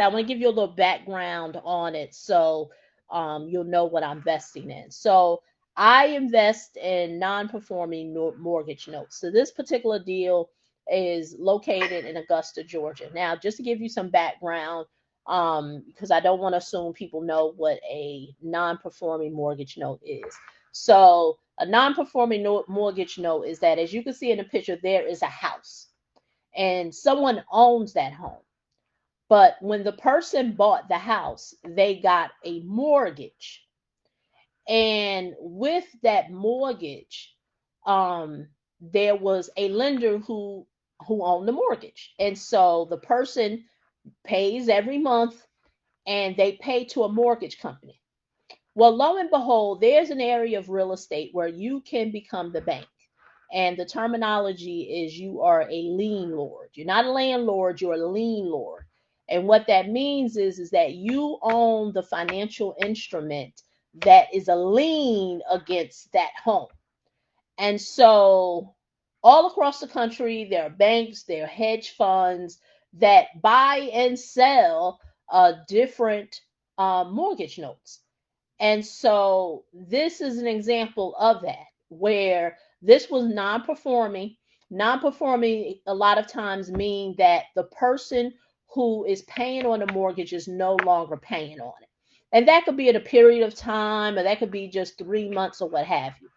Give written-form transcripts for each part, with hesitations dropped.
I want to give you a little background on it so you'll know what I'm investing in. So I invest in non-performing mortgage notes. So this particular deal is located in Augusta, Georgia. Now, just to give you some background, because I don't want to assume people know what a non-performing mortgage note is. So a non-performing mortgage note is that, as you can see in the picture, there is a house and someone owns that home. But when the person bought the house, they got a mortgage. And with that mortgage, there was a lender who owned the mortgage. And so the person pays every month and they pay to a mortgage company. Well, lo and behold, there's an area of real estate where you can become the bank. And the terminology is you are a lien lord. You're not a landlord, you're a lien lord. And what that means is that you own the financial instrument that is a lien against that home. And so all across the country, there are banks, there are hedge funds that buy and sell different mortgage notes. And so this is an example of that, where this was non-performing. Non-performing a lot of times mean that the person who is paying on the mortgage is no longer paying on it. And that could be at a period of time, or that could be just 3 months or what have you.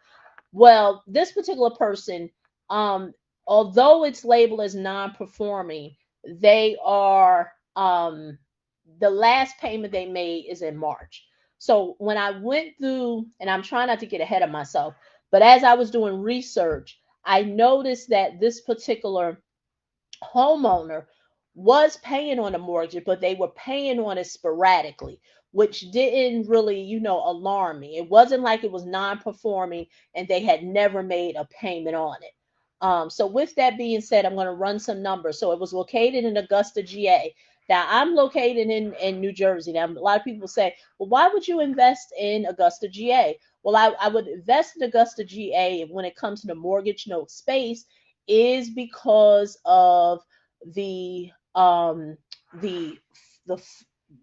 Well, this particular person, um, although it's labeled as non-performing, they are the last payment they made is in March. So when I went through, and I'm trying not to get ahead of myself, but as I was doing research, I noticed that this particular homeowner was paying on a mortgage, but they were paying on it sporadically, which didn't really, alarm me. It wasn't like it was non-performing and they had never made a payment on it. So with that being said, I'm going to run some numbers. So it was located in Augusta, GA. Now I'm located in New Jersey. Now a lot of people say, well, why would you invest in Augusta, GA? Well, I would invest in Augusta, GA when it comes to the mortgage note space is because of the um the the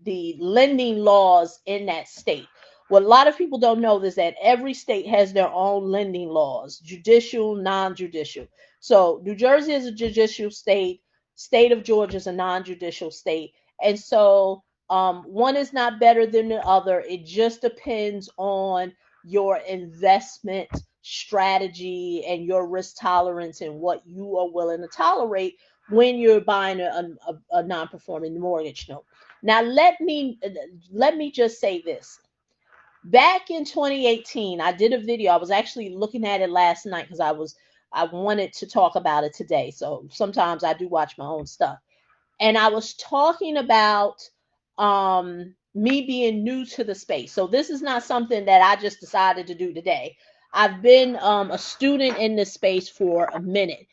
the lending laws in that state. What a lot of people don't know is that every state has their own lending laws, judicial, non-judicial. So New Jersey is a judicial state, state of Georgia is a non-judicial state. And so one is not better than the other. It just depends on your investment strategy and your risk tolerance and what you are willing to tolerate when you're buying a non-performing mortgage note. Now let me just say this. Back in 2018, I did a video. I was actually looking at it last night because I wanted to talk about it today. So sometimes I do watch my own stuff. And I was talking about me being new to the space. So this is not something that I just decided to do today. I've been a student in this space for a minute.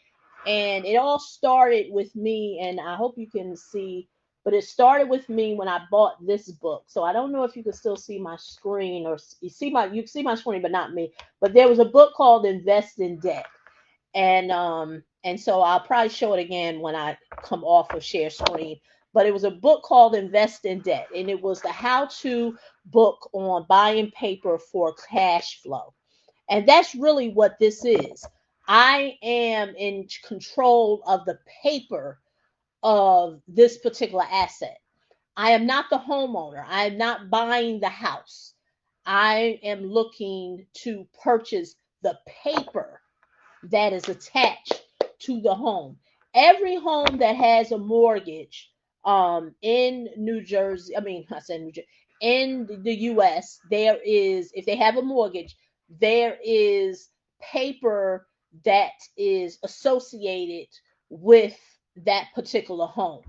And it all started with me, and I hope you can see, but it started with me when I bought this book. So I don't know if you can still see my screen, or you can see my screen, but not me. But there was a book called Invest in Debt. And so I'll probably show it again when I come off of share screen. But it was a book called Invest in Debt, and it was the how-to book on buying paper for cash flow. And that's really what this is. I am in control of the paper of this particular asset. I am not the homeowner. I am not buying the house. I am looking to purchase the paper that is attached to the home. Every home that has a mortgage in New Jersey, I mean, I said New Jersey, in the US, there is, if they have a mortgage, there is paper that is associated with that particular home.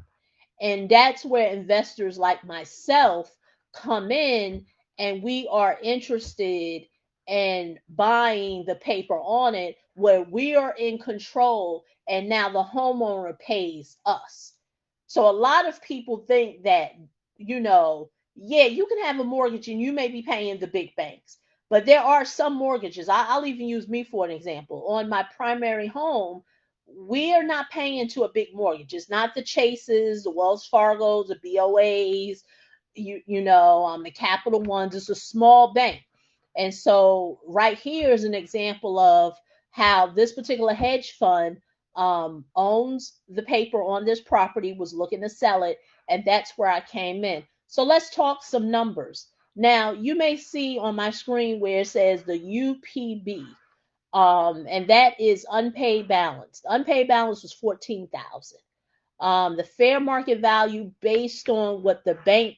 And that's where investors like myself come in, and we are interested in buying the paper on it where we are in control and now the homeowner pays us. So a lot of people think that, yeah, you can have a mortgage and you may be paying the big banks. But there are some mortgages. I'll even use me for an example. On my primary home, we are not paying into a big mortgage. It's not the Chases, the Wells Fargos, the BOAs, the Capital Ones. It's a small bank. And so right here is an example of how this particular hedge fund owns the paper on this property, was looking to sell it, and that's where I came in. So let's talk some numbers. Now, you may see on my screen where it says the UPB, and that is unpaid balance. The unpaid balance was 14,000. The fair market value based on what the bank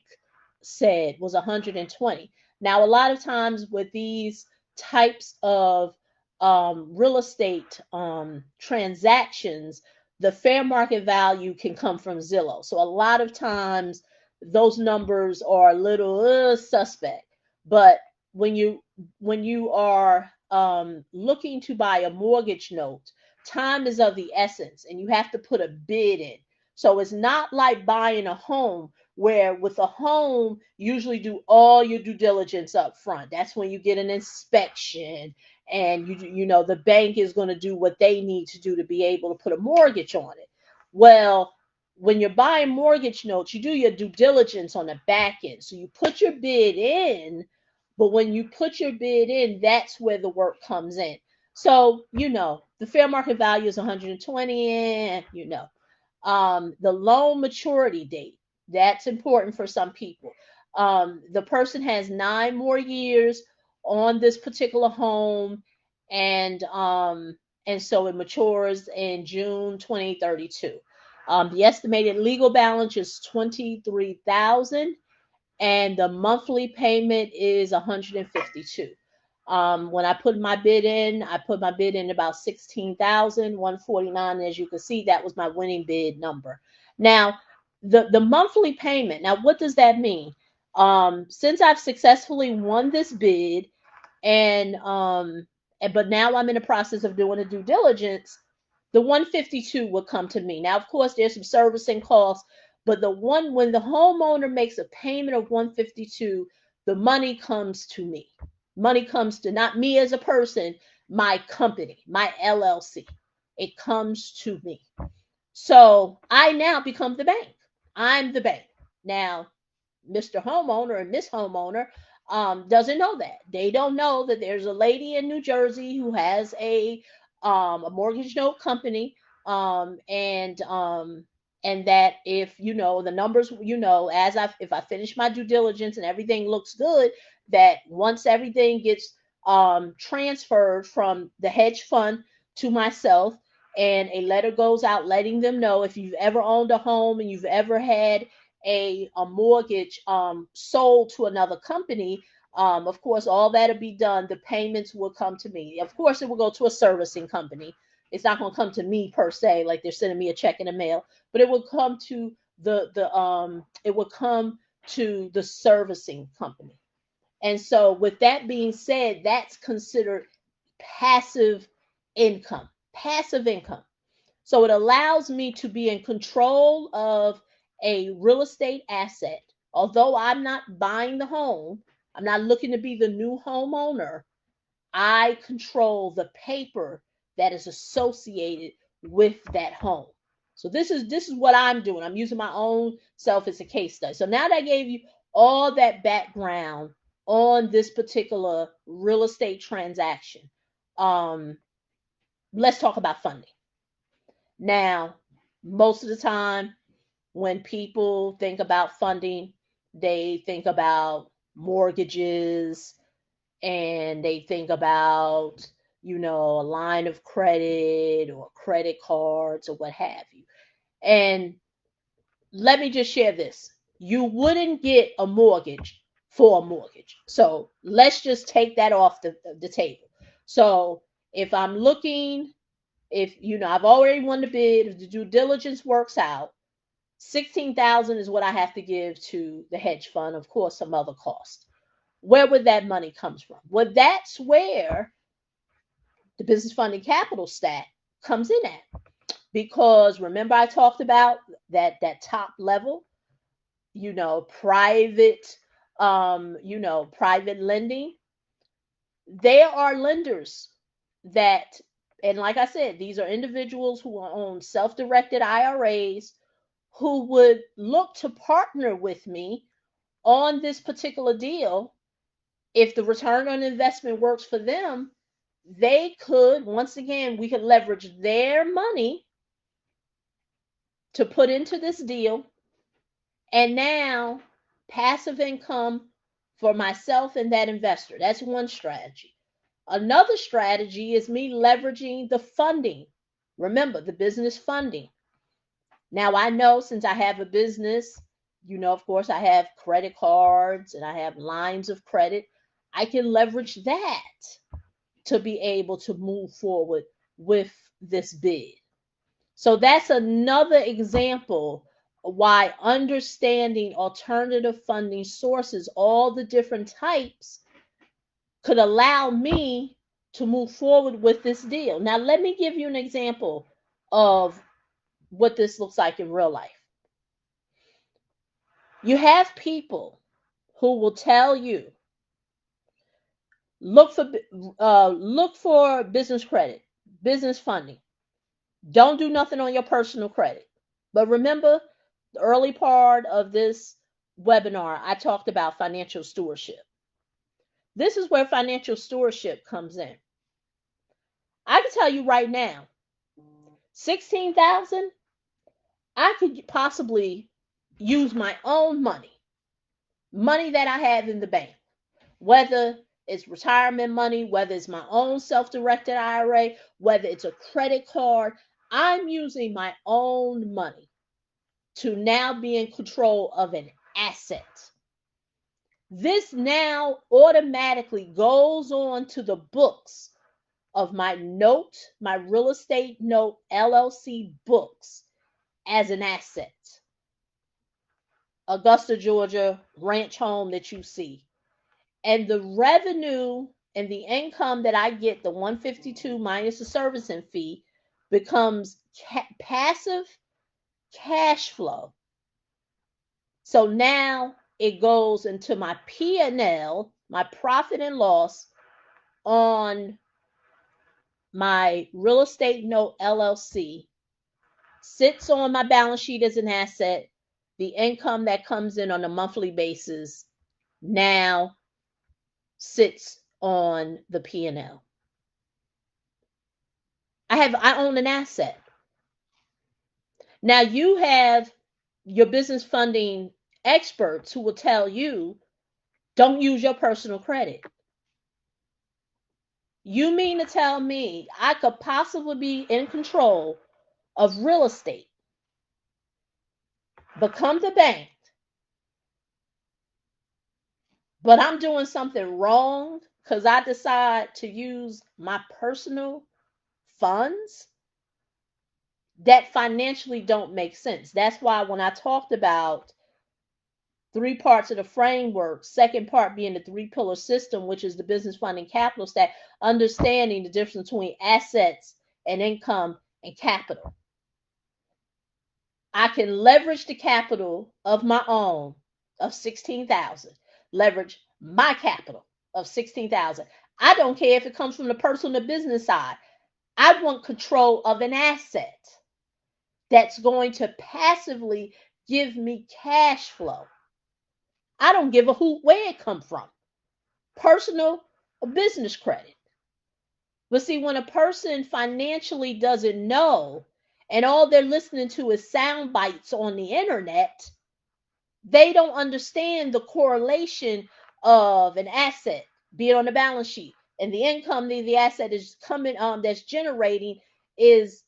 said was 120. Now, a lot of times with these types of real estate transactions, the fair market value can come from Zillow. So a lot of times those numbers are a little suspect. But when you are looking to buy a mortgage note, time is of the essence, and you have to put a bid in. So it's not like buying a home, where with a home, usually do all your due diligence up front. That's when you get an inspection, and the bank is going to do what they need to do to be able to put a mortgage on it. Well, when you're buying mortgage notes, you do your due diligence on the back end. So you put your bid in, but when you put your bid in, that's where the work comes in. So, the fair market value is 120, and the loan maturity date, that's important for some people. The person has 9 more years on this particular home, and so it matures in June 2032. The estimated legal balance is 23,000, and the monthly payment is 152. When I put my bid in, about 16,149. As you can see, that was my winning bid number. Now, the monthly payment. Now, what does that mean? Since I've successfully won this bid, but now I'm in the process of doing a due diligence, the 152 will come to me. Now, of course, there's some servicing costs, but when the homeowner makes a payment of 152, the money comes to me. Money comes to not me as a person, my company, my LLC. It comes to me. So I now become the bank. I'm the bank. Now, Mr. Homeowner and Miss Homeowner doesn't know that. They don't know that there's a lady in New Jersey who has a mortgage note company, and that if the numbers, if I finish my due diligence and everything looks good, that once everything gets transferred from the hedge fund to myself, and a letter goes out letting them know, if you've ever owned a home and you've ever had a mortgage sold to another company, of course, all that'll be done. The payments will come to me. Of course, it will go to a servicing company. It's not going to come to me per se, like they're sending me a check in the mail, but it will come to the servicing company. And so, with that being said, that's considered passive income. Passive income. So it allows me to be in control of a real estate asset. Although I'm not buying the home, I'm not looking to be the new homeowner. I control the paper that is associated with that home. So this is what I'm doing. I'm using my own self as a case study. So now that I gave you all that background on this particular real estate transaction, let's talk about funding. Now, most of the time when people think about funding, they think about mortgages, and they think about, a line of credit or credit cards or what have you. And let me just share this. You wouldn't get a mortgage for a mortgage. So let's just take that off the table. So if I'm looking, if I've already won the bid, if the due diligence works out, 16,000 is what I have to give to the hedge fund, of course, some other cost. Where would that money come from? Well, that's where the business funding capital stat comes in at. Because remember, I talked about that top level, private, private lending. There are lenders that And like I said, these are individuals who own self-directed IRAs who would look to partner with me on this particular deal. If the return on investment works for them, they could, once again, we could leverage their money to put into this deal. And now passive income for myself and that investor. That's one strategy. Another strategy is me leveraging the funding. Remember, the business funding. Now, I know since I have a business, of course, I have credit cards and I have lines of credit. I can leverage that to be able to move forward with this bid. So that's another example why understanding alternative funding sources, all the different types, could allow me to move forward with this deal. Now, let me give you an example of what this looks like in real life. You have people who will tell you, look for business credit, business funding. Don't do nothing on your personal credit. But remember, the early part of this webinar, I talked about financial stewardship. This is where financial stewardship comes in. I can tell you right now, 16,000, I could possibly use my own money that I have in the bank, whether it's retirement money, whether it's my own self-directed IRA, whether it's a credit card. I'm using my own money to now be in control of an asset. This now automatically goes on to the books of my real estate note LLC books as an asset. Augusta, Georgia ranch home that you see. And the revenue and the income that I get, the 152 minus the servicing fee, becomes passive cash flow. So now it goes into my P&L, my profit and loss on my real estate note LLC, sits on my balance sheet as an asset. The income that comes in on a monthly basis now sits on the P&L. I own an asset. Now you have your business funding experts who will tell you, don't use your personal credit. You mean to tell me I could possibly be in control of real estate, become the bank, but I'm doing something wrong because I decide to use my personal funds that financially don't make sense. That's why when I talked about 3 parts of the framework, second part being the 3-pillar system, which is the business funding capital stack, understanding the difference between assets and income and capital. I can leverage the capital of my own of 16,000, leverage my capital of 16,000. I don't care if it comes from the personal or business side. I want control of an asset that's going to passively give me cash flow. I don't give a hoot where it come from, personal or business credit. But see, when a person financially doesn't know and all they're listening to is sound bites on the internet, they don't understand the correlation of an asset, be it on the balance sheet, and the income that the asset is coming that's generating is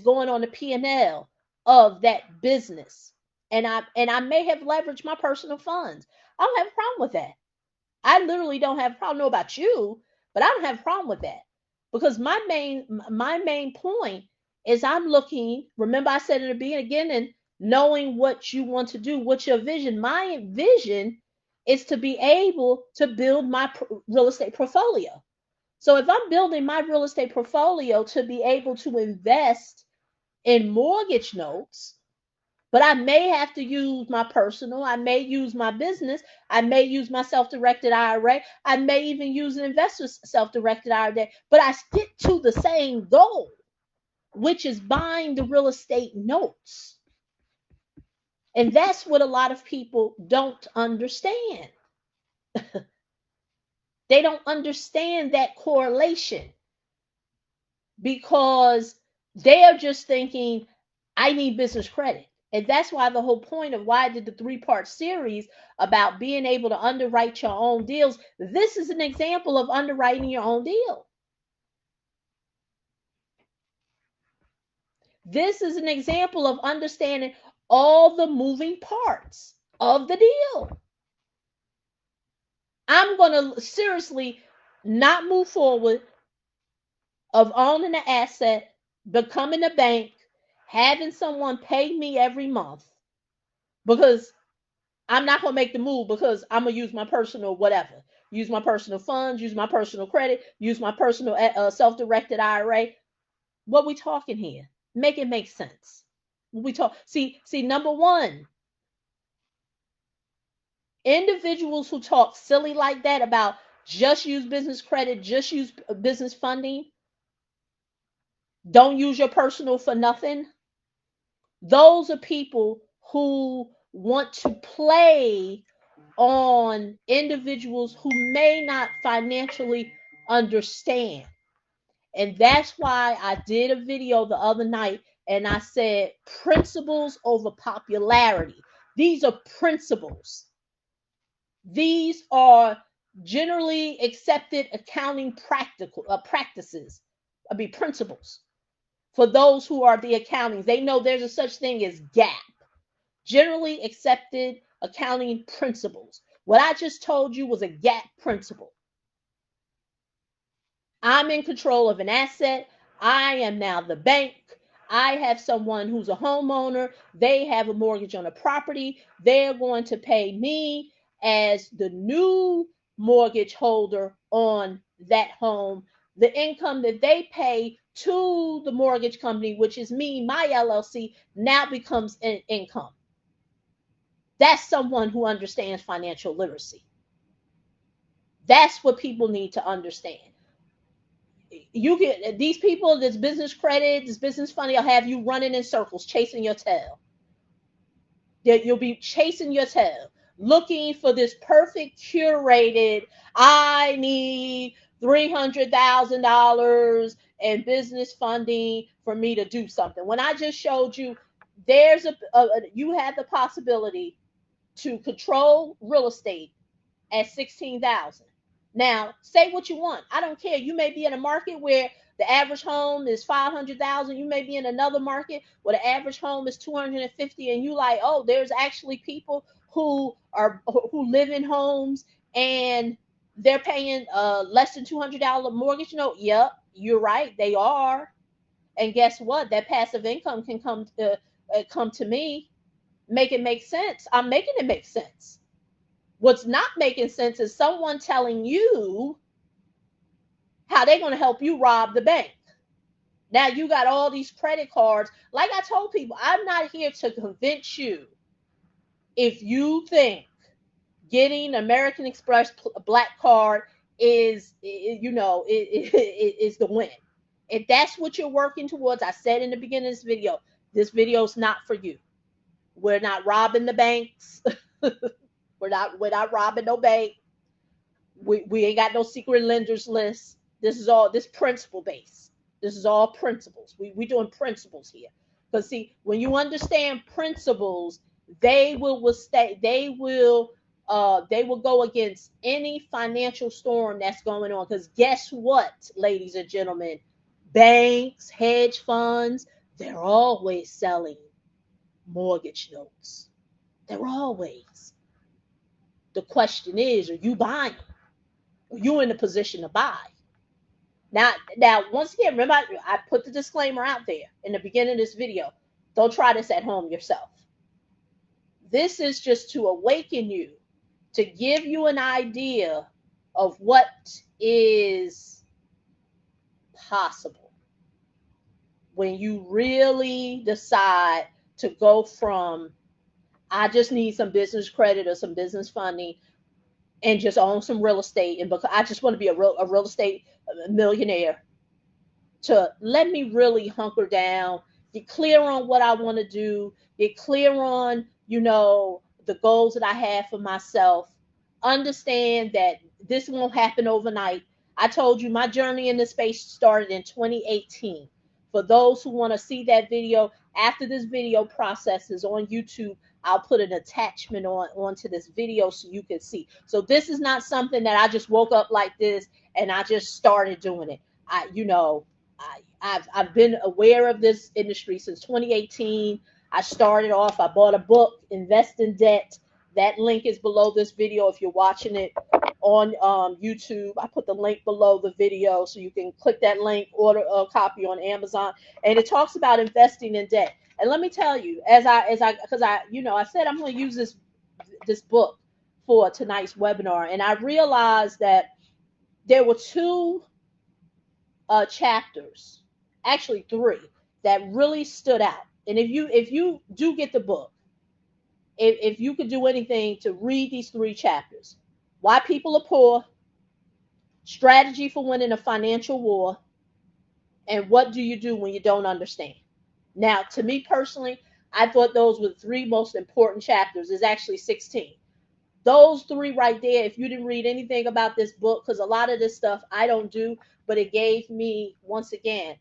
going on the P&L of that business. And I may have leveraged my personal funds. I don't have a problem with that. I literally don't have a problem. I don't know about you, but I don't have a problem with that. Because my main point is I'm looking, remember I said in the beginning, knowing what you want to do, what's your vision. My vision is to be able to build my real estate portfolio. So if I'm building my real estate portfolio to be able to invest in mortgage notes, But I may have to use my personal, I may use my business, I may use my self-directed IRA, I may even use an investor's self-directed IRA, but I stick to the same goal, which is buying the real estate notes. And that's what a lot of people don't understand. They don't understand that correlation because they are just thinking, I need business credit. And that's why the whole point of why I did the 3-part series about being able to underwrite your own deals. This is an example of underwriting your own deal. This is an example of understanding all the moving parts of the deal. I'm going to seriously not move forward of owning an asset, becoming a bank, having someone pay me every month, because I'm not going to make the move, because I'm going to use my personal whatever. Use my personal funds, use my personal credit, use my personal self-directed IRA. What we talking here? Make it make sense. We talk. See, number one, individuals who talk silly like that about just use business credit, just use business funding, don't use your personal for nothing. Those are people who want to play on individuals who may not financially understand. And that's why I did a video the other night and I said principles over popularity. These are principles. These are generally accepted accounting practices. Principles. For those who are the accountings, they know there's a such thing as GAAP. Generally accepted accounting principles. What I just told you was a GAAP principle. I'm in control of an asset. I am now the bank. I have someone who's a homeowner. They have a mortgage on a property. They're going to pay me as the new mortgage holder on that home. The income that they pay to the mortgage company, which is me, my LLC, now becomes an income. That's someone who understands financial literacy. That's what people need to understand. You get these people, this business credit, this business funding, will have you running in circles, chasing your tail. You'll be chasing your tail, looking for this perfect curated, I need $300,000 in business funding for me to do something. When I just showed you, there's you have the possibility to control real estate at 16,000. Now, say what you want. I don't care. You may be in a market where the average home is 500,000. You may be in another market where the average home is 250, and you like, oh, there's actually people who live in homes and they're paying less than $200 mortgage note. Yep, you're right. They are. And guess what? That passive income can come to me. Make it make sense. I'm making it make sense. What's not making sense is someone telling you how they're going to help you rob the bank. Now you got all these credit cards. Like I told people, I'm not here to convince you. If you think getting American Express Black Card is the win. If that's what you're working towards, I said in the beginning of this video is not for you. We're not robbing the banks. we're not robbing no bank. We ain't got no secret lenders list. This is all principle based. This is all principles. We doing principles here. Because see, when you understand principles, they will withstand. They will go against any financial storm that's going on. Because guess what, ladies and gentlemen, banks, hedge funds, they're always selling mortgage notes. They're always. The question is, are you buying? Are you in a position to buy? Now, once again, remember I put the disclaimer out there in the beginning of this video. Don't try this at home yourself. This is just to awaken you, to give you an idea of what is possible when you really decide to go from I just need some business credit or some business funding and just own some real estate, and because I just want to be a real estate millionaire, to let me really hunker down, get clear on what I want to do, get clear on, the goals that I have for myself, understand that this won't happen overnight. I told you my journey in this space started in 2018. For those who want to see that video, after this video processes on YouTube, I'll put an attachment onto this video so you can see. So this is not something that I just woke up like this and I just started doing it. I've been aware of this industry since 2018. I started off, I bought a book, Invest in Debt. That link is below this video if you're watching it on YouTube. I put the link below the video so you can click that link, order a copy on Amazon. And it talks about investing in debt. And let me tell you, because I said I'm going to use this book for tonight's webinar, and I realized that there were two chapters, actually three, that really stood out. And if you do get the book, if you could do anything to read these three chapters: Why People Are Poor, Strategy for Winning a Financial War, and What Do You Do When You Don't Understand. Now, to me personally, I thought those were the three most important chapters. There's actually 16. Those three right there, if you didn't read anything about this book, because a lot of this stuff I don't do, but it gave me, once again,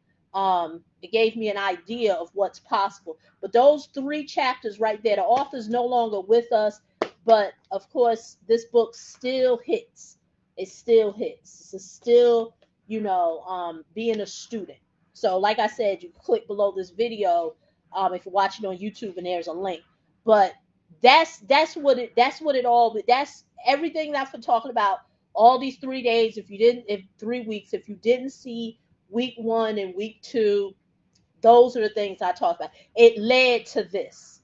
it gave me an idea of what's possible. But those three chapters right there, the author's no longer with us, but of course, this book still hits. It still hits. It's still, being a student. So like I said, you click below this video if you're watching on YouTube, and there's a link. But that's everything that I've been talking about all these 3 days. If 3 weeks, if you didn't see week 1 and week 2, those are the things I talked about. It led to this.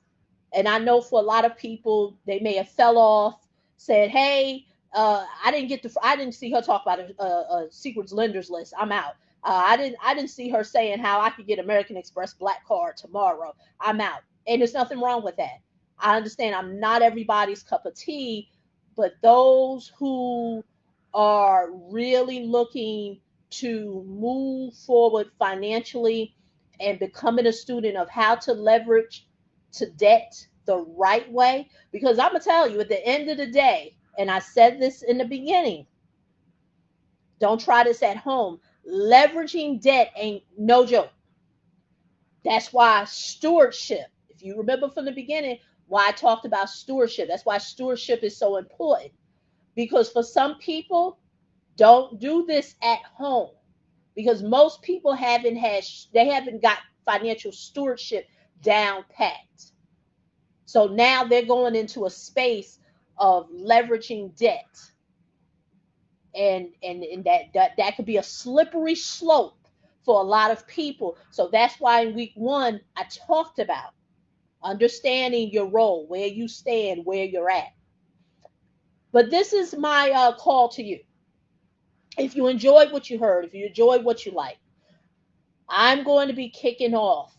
And I know for a lot of people, they may have fell off, said, hey, I didn't see her talk about a secrets lenders list. I'm out. I didn't see her saying how I could get American Express Black Card tomorrow. I'm out. And there's nothing wrong with that. I understand I'm not everybody's cup of tea, but those who are really looking to move forward financially and becoming a student of how to leverage to debt the right way, because I'm going to tell you, at the end of the day, and I said this in the beginning, don't try this at home. Leveraging debt ain't no joke. That's why stewardship, if you remember from the beginning, why I talked about stewardship. That's why stewardship is so important. Because for some people, don't do this at home. Because most people haven't got financial stewardship down pat. So now they're going into a space of leveraging debt. And that could be a slippery slope for a lot of people. So that's why in week 1, I talked about understanding your role, where you stand, where you're at. But this is my call to you. If you enjoyed what you heard, if you enjoyed what you like, I'm going to be kicking off,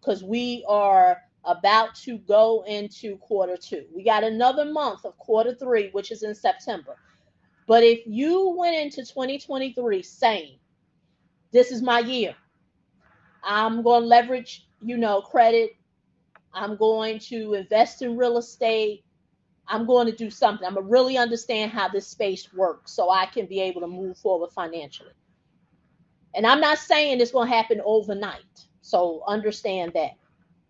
because we are about to go into quarter 2. We got another month of quarter 3, which is in September. But if you went into 2023 saying, this is my year, I'm going to leverage, credit, I'm going to invest in real estate, I'm going to do something, I'm going to really understand how this space works so I can be able to move forward financially. And I'm not saying it's going to happen overnight, so understand that.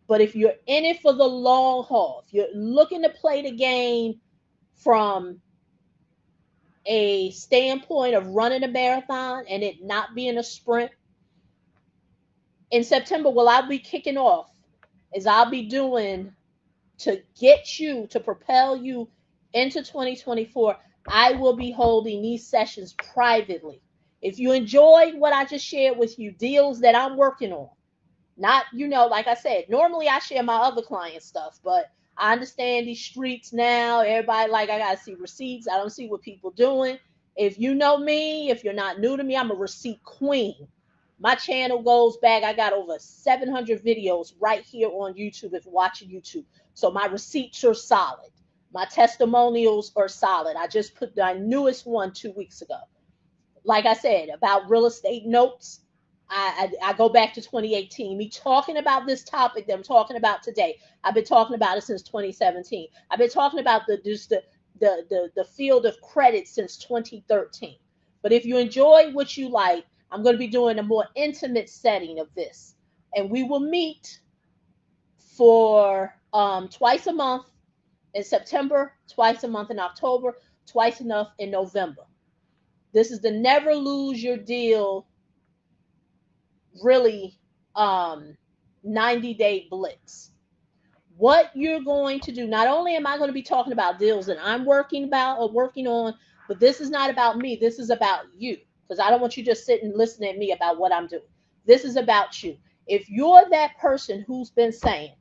But if you're in it for the long haul, if you're looking to play the game from a standpoint of running a marathon and it not being a sprint, in September, what I'll be kicking off is I'll be doing, to get you, to propel you into 2024, I will be holding these sessions privately. If you enjoyed what I just shared with you, deals that I'm working on, not, like I said, normally I share my other client stuff, but I understand these streets now. Everybody, I got to see receipts. I don't see what people doing. If you know me, if you're not new to me, I'm a receipt queen. My channel goes back. I got over 700 videos right here on YouTube if you're watching YouTube. So my receipts are solid. My testimonials are solid. I just put my newest one 2 weeks ago. Like I said, about real estate notes, I go back to 2018. Me talking about this topic that I'm talking about today. I've been talking about it since 2017. I've been talking about the field of credit since 2013. But if you enjoy what you like, I'm going to be doing a more intimate setting of this, and we will meet for twice a month in September, twice a month in October, twice enough in November. This is the Never Lose Your Deal, really, 90-day blitz. What you're going to do, not only am I going to be talking about deals that I'm working about or working on, but this is not about me. This is about you, because I don't want you just sitting and listening at me about what I'm doing. This is about you. If you're that person who's been saying,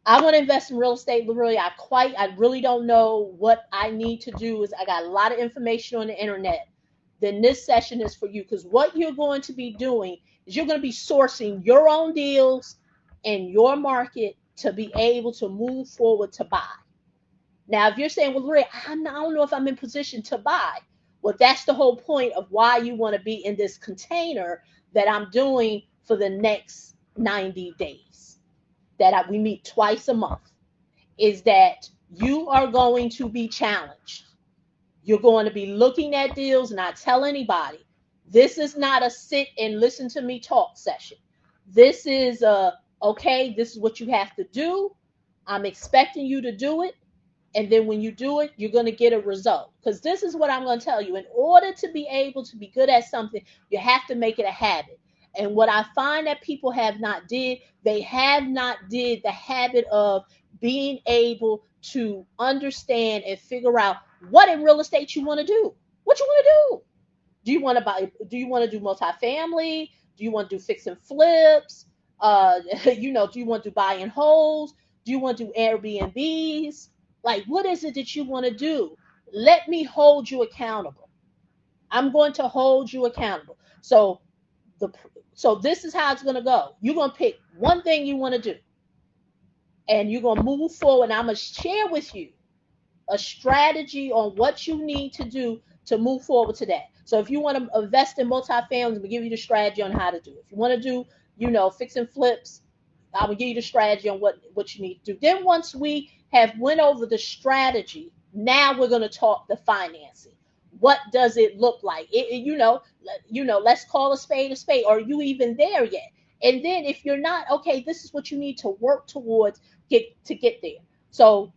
I want to invest in real estate, literally, I really don't know what I need to do. Is I got a lot of information on the internet. Then this session is for you, because what you're going to be doing is you're going to be sourcing your own deals in your market to be able to move forward to buy. Now, if you're saying, well, Lori, I don't know if I'm in position to buy. Well, that's the whole point of why you want to be in this container that I'm doing for the next 90 days, that we meet twice a month, is that you are going to be challenged. You're going to be looking at deals, and I tell anybody, this is not a sit and listen to me talk session. This is okay, this is what you have to do. I'm expecting you to do it. And then when you do it, you're going to get a result. Because this is what I'm going to tell you. In order to be able to be good at something, you have to make it a habit. And what I find that people have not did, they have not did the habit of being able to understand and figure out what in real estate you want to do. What you want to do. Do you want to buy? Do you want to do multifamily? Do you want to do fix and flips? Do you want to do buy and holds? Do you want to do Airbnbs? Like, what is it that you want to do? Let me hold you accountable. I'm going to hold you accountable. So this is how it's going to go. You're going to pick one thing you want to do, and you're going to move forward. And I'm going to share with you a strategy on what you need to do to move forward to that. So if you want to invest in multifamily, I'm going to give you the strategy on how to do it. If you want to do, fix and flips, I will give you the strategy on what you need to do. Then once we have went over the strategy, now we're going to talk the financing. What does it look like? Let's call a spade a spade. Are you even there yet? And then if you're not, okay, this is what you need to work towards to get there. So,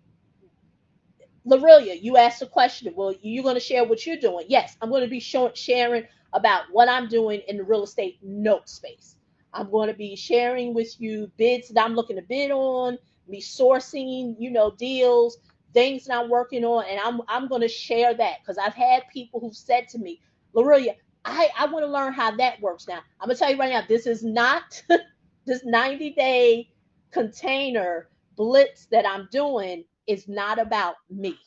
Lorelia, you asked a question. Well, you're going to share what you're doing. Yes, I'm going to be sharing about what I'm doing in the real estate note space. I'm going to be sharing with you bids that I'm looking to bid on, me sourcing, deals, things that I'm working on, and I'm going to share that, because I've had people who've said to me, Lorelia, I want to learn how that works. Now, I'm going to tell you right now, this is not this 90-day container blitz that I'm doing is not about me.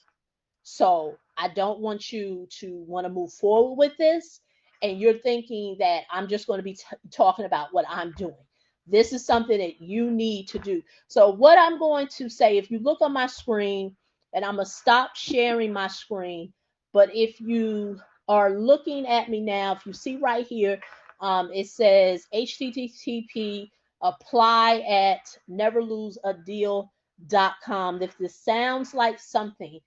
So I don't want you to want to move forward with this, and you're thinking that I'm just going to be talking about what I'm doing. This is something that you need to do. So what I'm going to say, if you look on my screen, and I'm going to stop sharing my screen, but if you are looking at me now, if you see right here, it says HTTP apply at neverloseadeal.com. If this sounds like something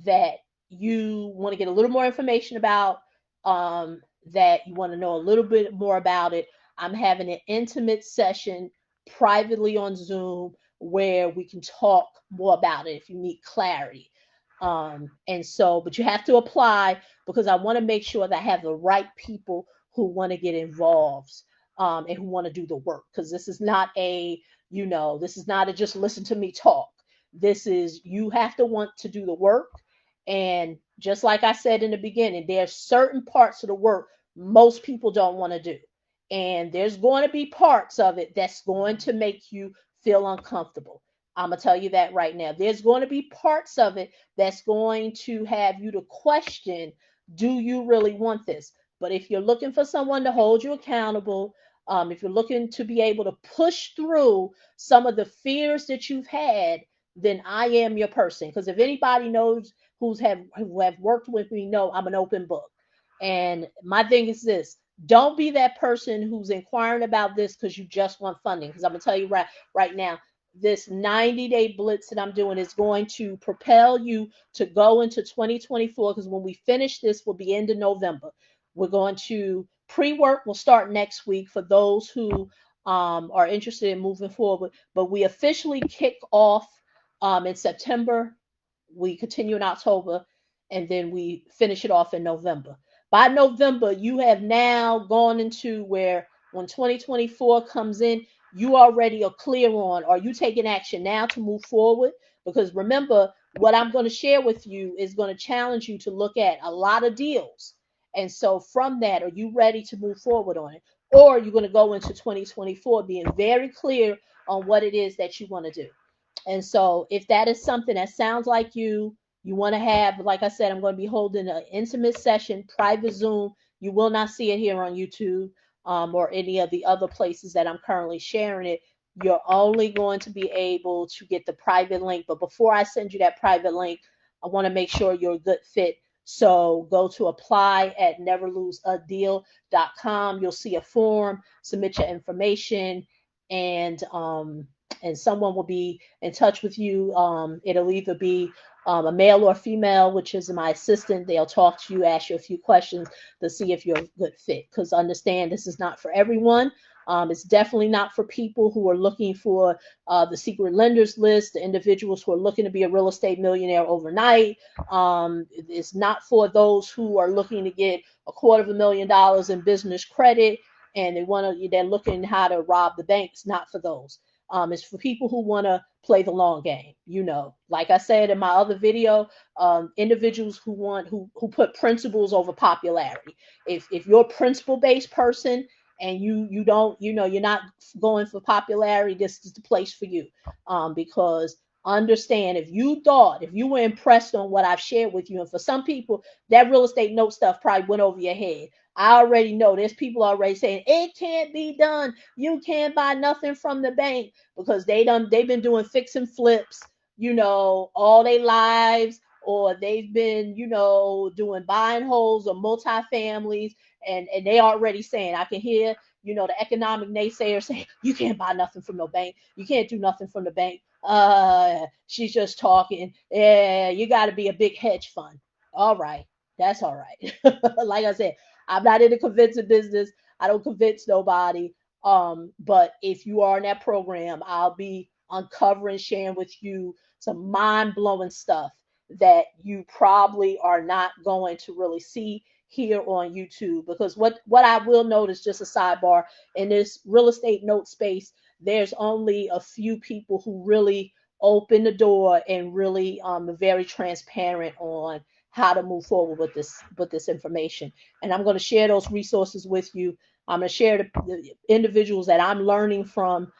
that you want to get a little more information about, that you want to know a little bit more about it, I'm having an intimate session privately on Zoom where we can talk more about it if you need clarity. But you have to apply, because I want to make sure that I have the right people who want to get involved, and who want to do the work. Because this is not this is not a just listen to me talk. This is, you have to want to do the work. And just like I said in the beginning, there's certain parts of the work most people don't want to do. And there's going to be parts of it that's going to make you feel uncomfortable. I'm going to tell you that right now. There's going to be parts of it that's going to have you to question, do you really want this? But if you're looking for someone to hold you accountable, if you're looking to be able to push through some of the fears that you've had, then I am your person. Because if anybody knows who have worked with me, know I'm an open book. And my thing is this: don't be that person who's inquiring about this because you just want funding. Because I'm gonna tell you right now, this 90-day blitz that I'm doing is going to propel you to go into 2024. Because when we finish this, will be end of November. We're going to pre-work will start next week for those who are interested in moving forward. But we officially kick off in September. We continue in October, and then we finish it off in November. By November, you have now gone into where when 2024 comes in, you already are clear on, are you taking action now to move forward? Because remember, what I'm going to share with you is going to challenge you to look at a lot of deals. And so from that, are you ready to move forward on it? Or are you going to go into 2024 being very clear on what it is that you want to do? And so if that is something that sounds like you want to have, like I said, I'm going to be holding an intimate session, private Zoom. You will not see it here on YouTube or any of the other places that I'm currently sharing it. You're only going to be able to get the private link. But before I send you that private link, I want to make sure you're a good fit. So go to apply at neverloseadeal.com. You'll see a form, submit your information, and someone will be in touch with you. It'll either be a male or female, which is my assistant. They'll talk to you, ask you a few questions to see if you're a good fit. Because understand, this is not for everyone. It's definitely not for people who are looking for the secret lenders list, the individuals who are looking to be a real estate millionaire overnight. It's not for those who are looking to get $250,000 in business credit and they're looking how to rob the bank. It's not for those. It's for people who want to play the long game. Like I said in my other video, individuals who put principles over popularity. If you're a principle based person and you don't, you're not going for popularity, this is the place for you. Because understand, if you were impressed on what I've shared with you, and for some people that real estate note stuff probably went over your head. I already know there's people already saying it can't be done. You can't buy nothing from the bank because they've been doing fix and flips, all their lives, or they've been, doing buy and holds or multifamilies, and they already saying, I can hear, the economic naysayers saying, you can't buy nothing from no bank. You can't do nothing from the bank. She's just talking. Yeah, you got to be a big hedge fund. All right. That's all right. Like I said, I'm not in the convincing business. I don't convince nobody. But if you are in that program, I'll be uncovering, sharing with you some mind blowing stuff that you probably are not going to really see here on YouTube. Because what I will notice, just a sidebar, in this real estate note space, there's only a few people who really open the door and really very transparent on how to move forward with this information. And I'm going to share those resources with you. I'm going to share the individuals that I'm learning from